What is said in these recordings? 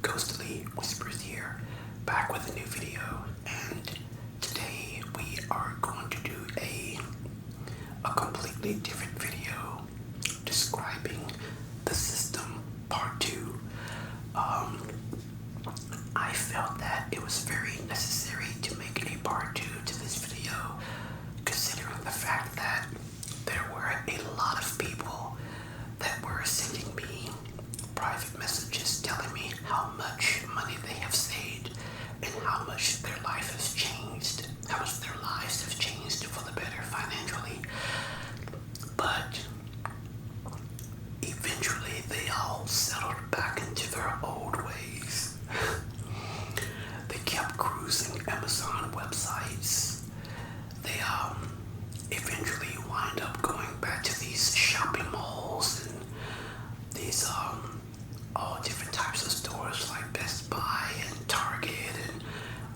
Ghostly Whispers here, back with a new video, and today we are going to do a completely different video describing the system part 2. I felt that it was very necessary to make a part 2 to this video, considering the fact that there were a lot of people that were sending me private messages telling me how much money they have saved and how much their life has changed, how much their lives have changed for the better financially. But eventually they all settled back into their old ways. They kept cruising Amazon websites. They eventually wind up going back to these shopping malls and these all different types of stores like Best Buy and Target and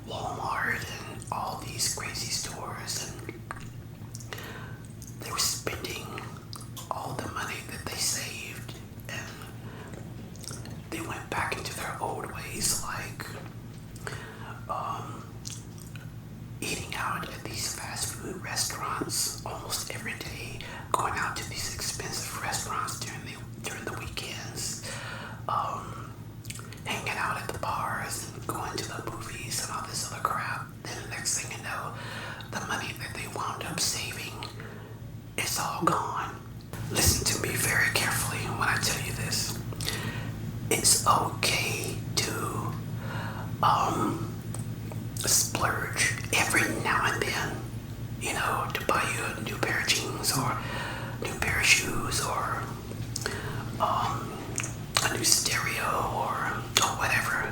Walmart and all these crazy stores, and they were spending all the money that they saved, and they went back into their old ways, like eating out at these fast food restaurants almost every day, going out to these expensive restaurants during the weekends, hanging out at the bars and going to the movies and all this other crap. Then the next thing you know, the money that they wound up saving, it's all gone. Listen to me very carefully when I tell you this. It's okay to splurge every now and then, to buy you a new pair of jeans or new pair of shoes or a new stereo or whatever,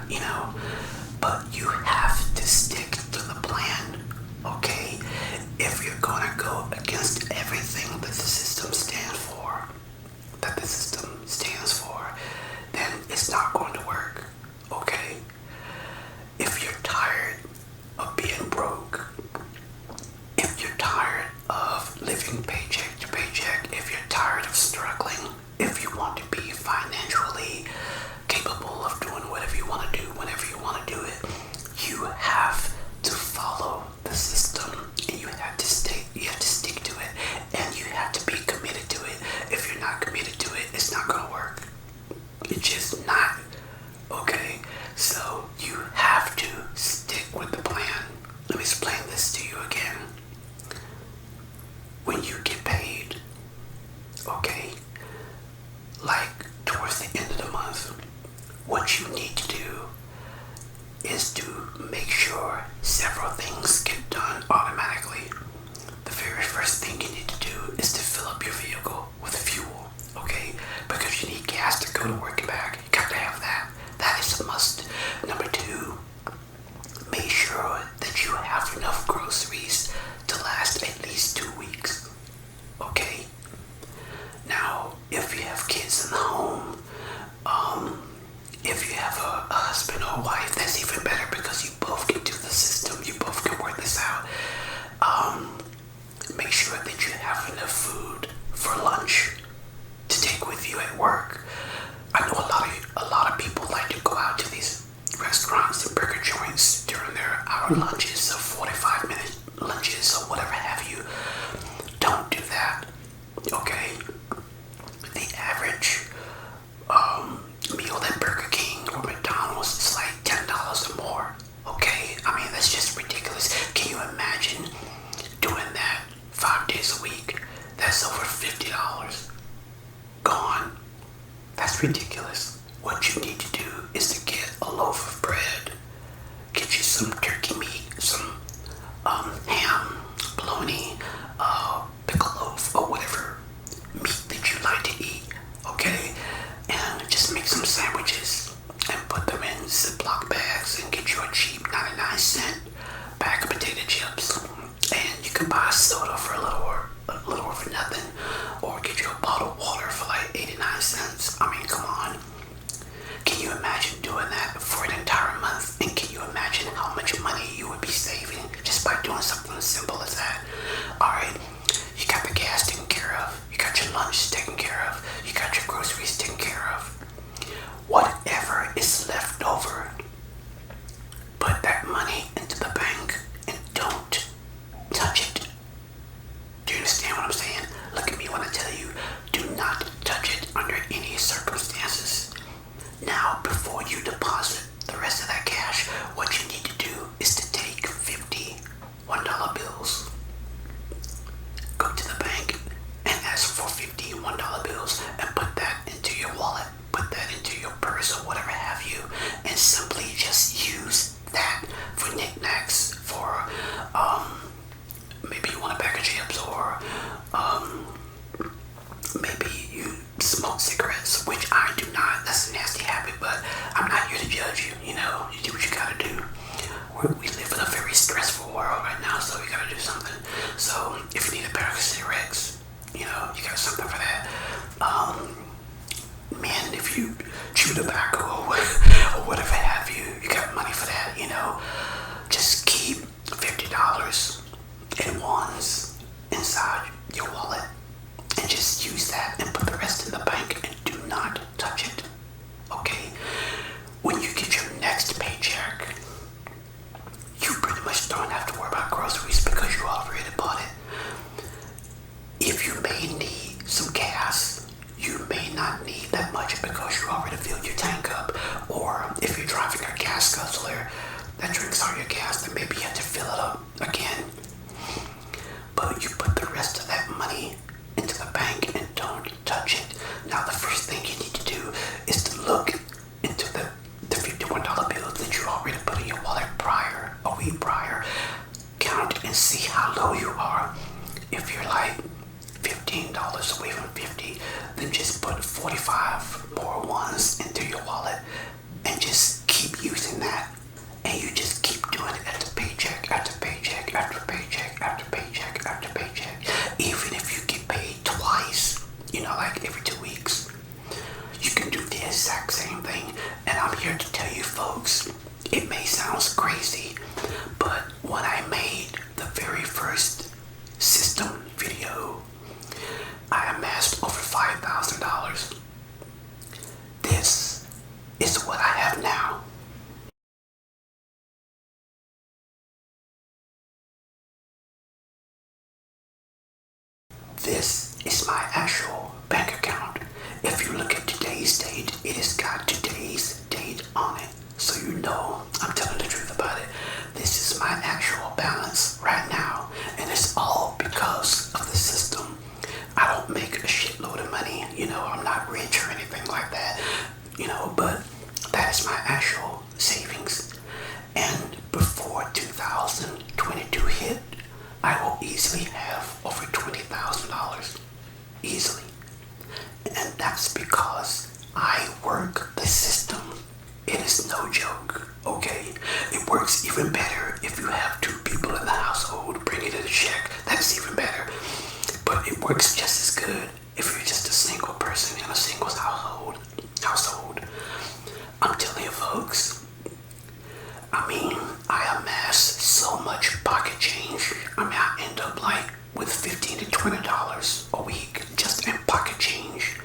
but you have to stick to the plan, okay? If you're gonna go against everything that the system stands for, then it's not going to work, okay? If you're tired of being broke, if you're tired of living paycheck to paycheck, if you're tired of struggling, if you want to be financially capable of doing whatever you want to do whenever you want to do it, you have to follow the system, and you have to stick to it, and you have to be committed to it. If you're not committed to it, it's not going to work. It's just not, okay? So you have to stick with the plan. Let me explain this to you again. When you get paid, okay, like towards the end of the month, what you need to do is to make sure several things get done automatically. The very first thing you need to do is to fill up your vehicle with fuel, okay? Because you need gas to go to work and back. You got to have that. That is a must. Number 2, make sure that you have enough groceries to last at least 2 weeks, okay? Now, if you have kids in the home, if you have a husband or wife, that's even better because you both can do the system. You both can work this out. Make sure that you have enough food for lunch to take with you at work. I know a lot of people like to go out to these restaurants and burger joints during their hour lunches or 45-minute lunches or whatever have you. Don't do that, okay? The average meal at Burger King or McDonald's is like $10 or more, okay? I mean, that's just ridiculous. Can you imagine doing that 5 days a week? That's over $50 gone. That's ridiculous. What you need to do is to get a loaf of bread, get you some turkey meat, some ham, bologna, pickle loaf, or whatever meat that you like to eat, okay? And just make some sandwiches and put them in Ziploc bags and get you a cheap 99-cent bag of potato chips. And you can buy a soda for a little over nothing, or get you a bottle of water for like 89 cents. I mean, come on. Can you imagine doing that for an entire month? And can you imagine how much money you would be saving just by doing something as simple as that? Alright, you got the gas taken care of, you got your lunch taken care of, you got your groceries taken care of. Whatever is left over before you deposit the rest of that cash, what you need to do is to take 50 $1 bills, go to the bank and ask for 50 $1 bills and put that into your wallet, put that into your purse or whatever have you, and simply just use that for knickknacks, for maybe you want a bag of chips, or maybe you smoke cigarettes, which I do not. That's a nasty habit, but I'm not here to judge you. You know, you do what you gotta do. We live in a very stressful world right now, so you gotta do something. So if you need a pair of cigarettes, you know, you got something for that. Man, if you chew tobacco or whatever have you, you got money for that, you know. Just keep $50 in ones inside your wallet and just use that and put the rest in the bank and do not touch it. Okay? When you get your next paycheck, you pretty much don't have to worry about groceries because you already bought it. If you may need some gas, you may not need that much because you already filled your tank up. Or if you're driving a gas guzzler that drinks all your gas, then maybe you have to fill it up again. But you put the rest of that money into the bank and don't touch it. Now the first thing you need to do is to look into the $51 bills that you already put in your wallet a week prior. Count and see how low you are. If you're like $15 away from 50, then just put 45 more ones into your wallet and just keep using that. And you just keep doing it at the paycheck after paycheck after paycheck after paycheck after paycheck. Even if you get paid twice, you know, like every 2 weeks, you can do the exact same thing. And I'm here to tell you folks, it may sound crazy, but when I made the very first system video, I amassed over $5,000. This is what I have now. This is my actual bank account. If you look at today's date, it has got today's date on it. So you know I'm telling the truth about it. This is my actual balance right now. And it's all because of the system. I don't make a shitload of money. You know, I'm not rich or anything like that. You know, but that is my actual savings. And before 2022 hit, I will easily have over $20,000. Easily. And that's because I work the system. It is no joke, okay? It works even better if you have 2 people in the household bringing in a check. That's even better. But it works just as good if you're just a single person in a single household. I'm telling you folks, I mean, I amass so much pocket change. I mean, I end up like with $15 to $20 a week just in pocket change.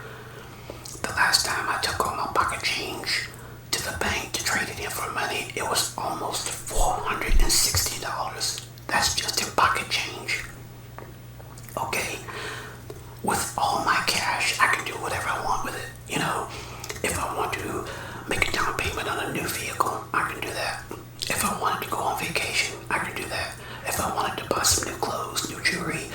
The last time I took all my pocket change to the bank to trade it in for money, it was almost $460. That's just in pocket change. Okay? With all my cash, I can do whatever I want with it. You know, if I want to make a down payment on a new vehicle, I can do that. If I wanted to go on vacation, I can do that. If I wanted to buy some new clothes, new jewelry,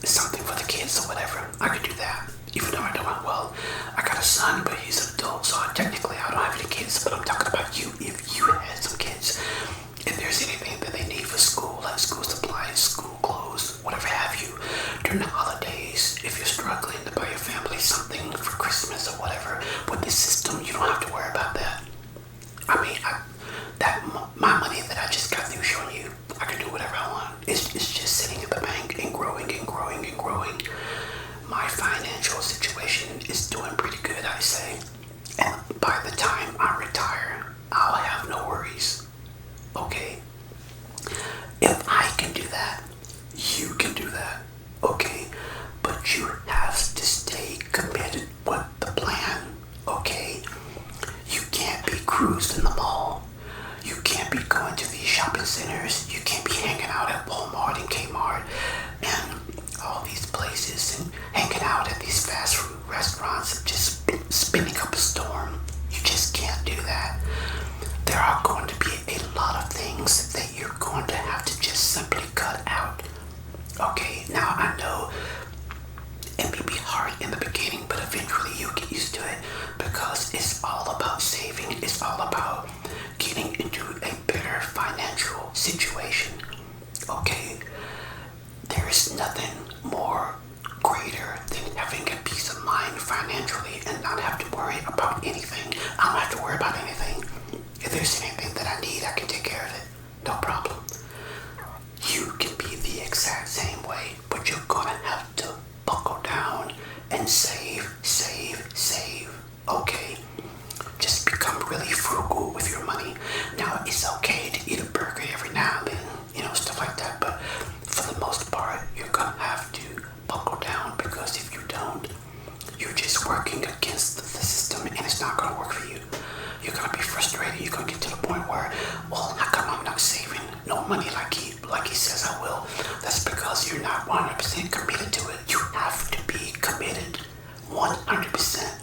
something for the kids or whatever, I could do that. Even though I don't, well, I got a son, but he's an adult, so technically I don't have any kids, but I'm talking about you. If you had some kids, if there's anything that they need for school, like school supplies, school clothes, whatever have you, during the holidays, if you're struggling to buy your family something for Christmas or whatever, with this system, you don't have to worry about that. I mean, my money that I just got through showing you, I can do whatever I want. It's just sitting in the bank and growing and growing and growing. My financial situation is doing pretty good, I say. And by the time I retire, I'll have no worries. Okay? If I can do that, you can do that. Okay? But you have to stay committed with the plan. Okay? You can't be cruised in the mall. You can't be going to these shopping centers. You can't be hanging out at Walmart and Kmart and all these places and hanging out at these fast food restaurants and just spinning up a storm. You just eventually you get used to it because it's all about saving. It's all about getting into a better financial situation. Okay, there is nothing more greater than having a peace of mind financially and not have to worry about anything. I don't have to worry about anything. If there's anything that I need, I can take care of it. No problem. You can be the exact same way, but you're gonna have to buckle down and save, save, save. Okay? Just become really frugal with your money. Now, it's okay to eat a burger every now and then, stuff like that, but for the most part, you're gonna have to buckle down because if you don't, you're just working against the system and it's not gonna work for you. You're gonna be frustrated. You're gonna get to the point where, well, how come I'm not saving no money like he says I will? That's because you're not 100% committed to it. You have to be committed 100%.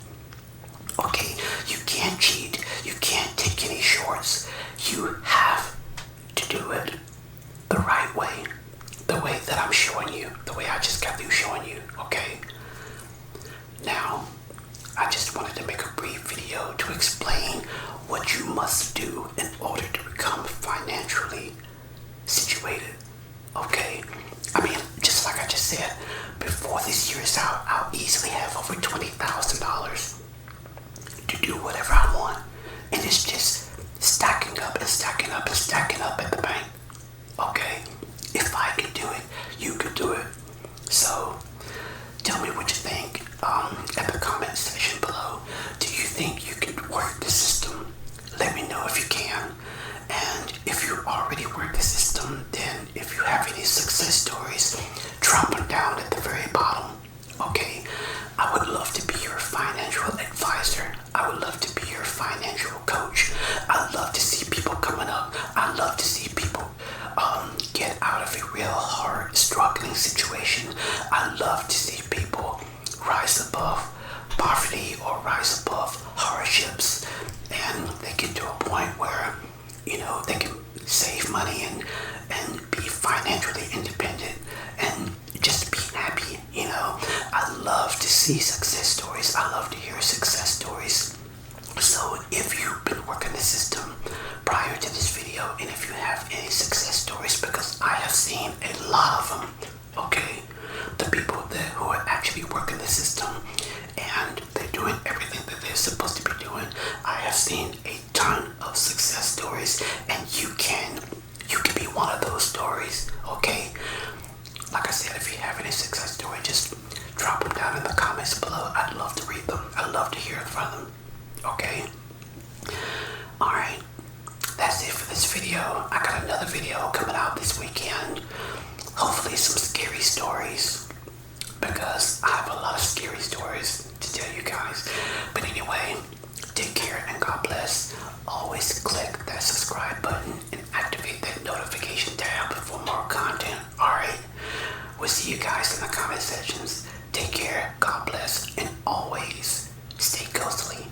Okay, you can't cheat. You can't take any shorts. You have to do it the right way. The way that I'm showing you. The way I just got through showing you. Okay? Now, I just wanted to make a brief video to explain what you must do in order to become financially situated. Okay? I mean, just like I just said, before this year is out, I'll easily have over $20,000 to do whatever I want. And it's just stacking up and stacking up and stacking up at the bank. Okay? If I can do it, you can do it. So, tell me what you think at the comment section below. Do you think you can work the system? Let me know if you can. And if you already work the system, then if you have any success stories, drop them down at the very bottom. Okay? I would love to be your financial advisor. I would love to be your financial coach. I love to see people coming up. I love to see people get out of a real hard, struggling situation. I love to see people rise above poverty or rise above hardships, and they get to a point where they can save money and be financially independent and just be happy. I love to see success stories. I love to hear success stories. So if you've been working the system prior to this video, and if you have any success stories, because I have seen a lot of them, okay, the people who are actually working the system and they're doing everything that they're supposed to be doing, I have seen a ton of success stories, and you can be one of those stories. Okay, like I said, if you have any success story, just drop them down in the comments below. I'd love to read them. I'd love to hear from them. Okay? Alright. That's it for this video. I got another video coming out this weekend. Hopefully some scary stories, because I have a lot of scary stories to tell you guys. But anyway, take care and God bless. Always click that subscribe button and activate that notification tab for more content. Alright? We'll see you guys in the comment sections. Take care, God bless, and always stay ghostly.